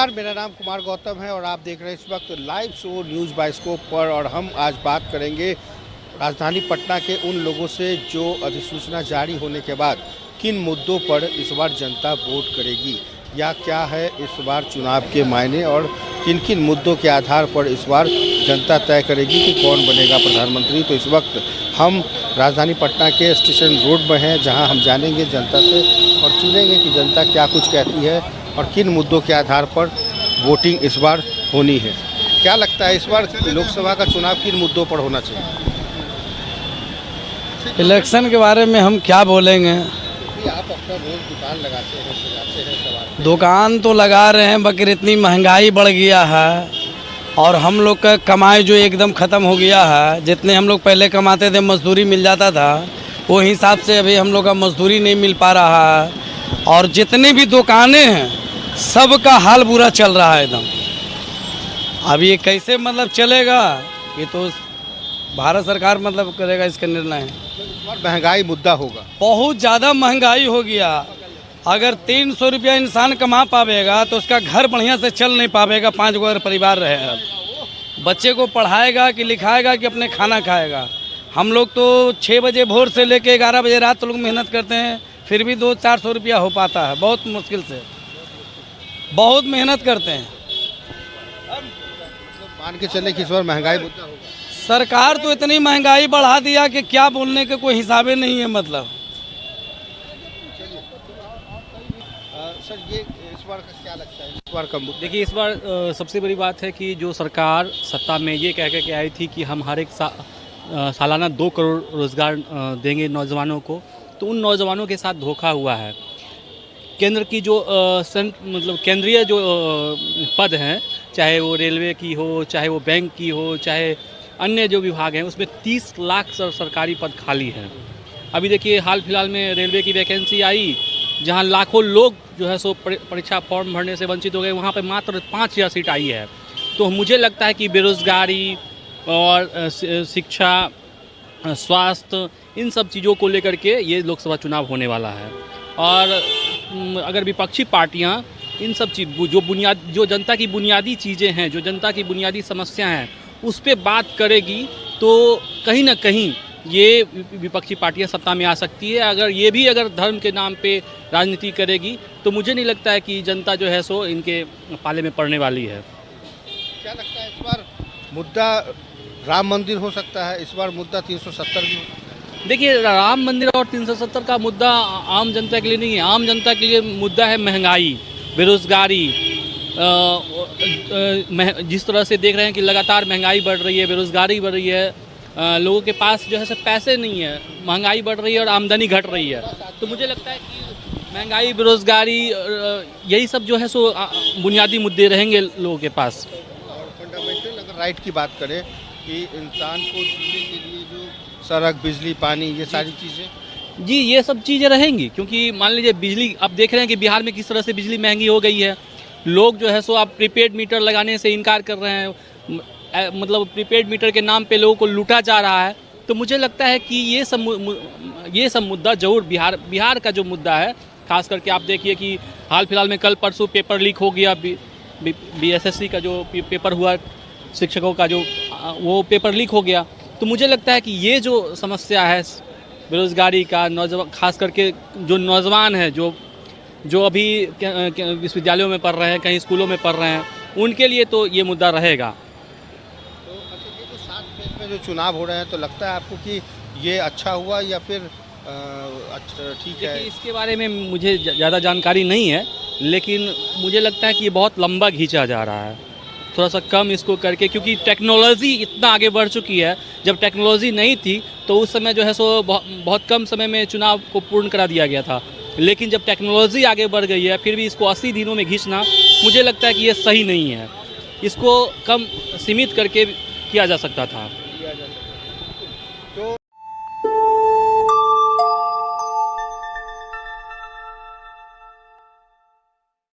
नमस्कार, मेरा नाम कुमार गौतम है और आप देख रहे हैं इस वक्त लाइव शो न्यूज़ बाइस्कोप पर। और हम आज बात करेंगे राजधानी पटना के उन लोगों से जो अधिसूचना जारी होने के बाद किन मुद्दों पर इस बार जनता वोट करेगी, या क्या है इस बार चुनाव के मायने और किन किन मुद्दों के आधार पर इस बार जनता तय करेगी कि कौन बनेगा प्रधानमंत्री। तो इस वक्त हम राजधानी पटना के स्टेशन रोड में हैं, जहां हम जानेंगे जनता से और सुनेंगे कि जनता क्या कुछ कहती है और किन मुद्दों के आधार पर वोटिंग इस बार होनी है। क्या लगता है इस बार लोकसभा का चुनाव किन मुद्दों पर होना चाहिए? इलेक्शन के बारे में हम क्या बोलेंगे। आप अपना रोज दुकान लगाते हैं, सजाते हैं, सवार दुकान तो लगा रहे हैं, मगर इतनी महंगाई बढ़ गया है और हम लोग का कमाई जो एकदम ख़त्म हो गया है। जितने हम लोग पहले कमाते थे, मजदूरी मिल जाता था, वो हिसाब से अभी हम लोग का मजदूरी नहीं मिल पा रहा है। और जितनी भी दुकानें हैं सबका हाल बुरा चल रहा है एकदम। अब ये कैसे मतलब चलेगा, ये तो भारत सरकार मतलब करेगा इसका निर्णय। इस बार महंगाई मुद्दा होगा। बहुत ज़्यादा महंगाई हो गया। अगर 300 रुपया इंसान कमा पावेगा तो उसका घर बढ़िया से चल नहीं पावेगा। 5 गो अगर परिवार रहेगा, बच्चे को पढ़ाएगा कि लिखाएगा कि अपने खाना खाएगा। हम लोग तो 6 बजे भोर से लेके 11 बजे रात लोग मेहनत करते हैं, फिर भी 200-400 रुपया हो पाता है, बहुत मुश्किल से। बहुत मेहनत करते हैं। मान के चले कि इस बार महंगाई मुद्दा होगा। सरकार तो इतनी महंगाई बढ़ा दिया कि क्या बोलने के कोई हिसाबे नहीं है। मतलब सर, ये इस बार का क्या लगता है, इस बार का मुद्दा? देखिए, इस बार सबसे बड़ी बात है कि जो सरकार सत्ता में ये कह के आई थी कि हम हर एक सालाना 2 करोड़ रोज़गार देंगे नौजवानों को, तो उन नौजवानों के साथ धोखा हुआ है। केंद्र की जो मतलब केंद्रीय जो पद हैं, चाहे वो रेलवे की हो, चाहे वो बैंक की हो, चाहे अन्य जो विभाग हैं, उसमें 30 लाख सरकारी पद खाली हैं। अभी देखिए, हाल फिलहाल में रेलवे की वैकेंसी आई, जहां लाखों लोग जो है सो परीक्षा फॉर्म भरने से वंचित हो गए, वहां पे मात्र 5000 सीट आई है। तो मुझे लगता है कि बेरोज़गारी और शिक्षा, स्वास्थ्य, इन सब चीज़ों को लेकर के ये लोकसभा चुनाव होने वाला है। और अगर विपक्षी पार्टियां इन सब चीज़ जो जनता की बुनियादी चीज़ें हैं, जो जनता की बुनियादी समस्या हैं, उस पर बात करेगी तो कहीं ना कहीं ये विपक्षी पार्टियां सत्ता में आ सकती है। अगर धर्म के नाम पे राजनीति करेगी तो मुझे नहीं लगता है कि जनता जो है सो इनके पाले में पड़ने वाली है। क्या लगता है इस बार मुद्दा राम मंदिर हो सकता है, इस बार मुद्दा 370 भी हो सकता है? देखिए, राम मंदिर और 370 का मुद्दा आम जनता के लिए नहीं है। आम जनता के लिए मुद्दा है महंगाई, बेरोज़गारी। जिस तरह से देख रहे हैं कि लगातार महंगाई बढ़ रही है, बेरोज़गारी बढ़ रही है, लोगों के पास जो है सो पैसे नहीं है, महंगाई बढ़ रही है और आमदनी घट रही है। तो मुझे लगता है कि महंगाई, बेरोज़गारी, यही सब जो है सो बुनियादी मुद्दे रहेंगे लोगों के पास। और फंडामेंटल अगर राइट की बात करें कि इंसान को जीने के लिए जो सड़क, बिजली, पानी, ये सारी चीज़ें, जी, ये सब चीज़ें रहेंगी। क्योंकि मान लीजिए बिजली, आप देख रहे हैं कि बिहार में किस तरह से बिजली महंगी हो गई है। लोग जो है सो आप प्रीपेड मीटर लगाने से इनकार कर रहे हैं। मतलब प्रीपेड मीटर के नाम पे लोगों को लूटा जा रहा है। तो मुझे लगता है कि ये सब मुद्दा जरूर बिहार का जो मुद्दा है, खास करके आप देखिए कि हाल फिलहाल में कल परसों पेपर लीक हो गया। BSSC का जो पेपर हुआ, शिक्षकों का जो वो पेपर लीक हो गया। तो मुझे लगता है कि ये जो समस्या है बेरोज़गारी का, नौजवान, खास करके जो नौजवान हैं, जो अभी विश्वविद्यालयों में पढ़ रहे हैं, कहीं स्कूलों में पढ़ रहे हैं, उनके लिए तो ये मुद्दा रहेगा। तो अच्छा, ये जो 7 फेज में जो चुनाव हो रहे हैं, तो लगता है आपको कि ये अच्छा हुआ या फिर अच्छा ठीक है? देखिए, इसके बारे में मुझे ज़्यादा जानकारी नहीं है, लेकिन मुझे लगता है कि ये बहुत लंबा खींचा जा रहा है। थोड़ा सा कम इसको करके, क्योंकि टेक्नोलॉजी इतना आगे बढ़ चुकी है। जब टेक्नोलॉजी नहीं थी तो उस समय जो है सो बहुत कम समय में चुनाव को पूर्ण करा दिया गया था। लेकिन जब टेक्नोलॉजी आगे बढ़ गई है, फिर भी इसको 80 दिनों में खींचना, मुझे लगता है कि ये सही नहीं है। इसको कम सीमित करके किया जा सकता था।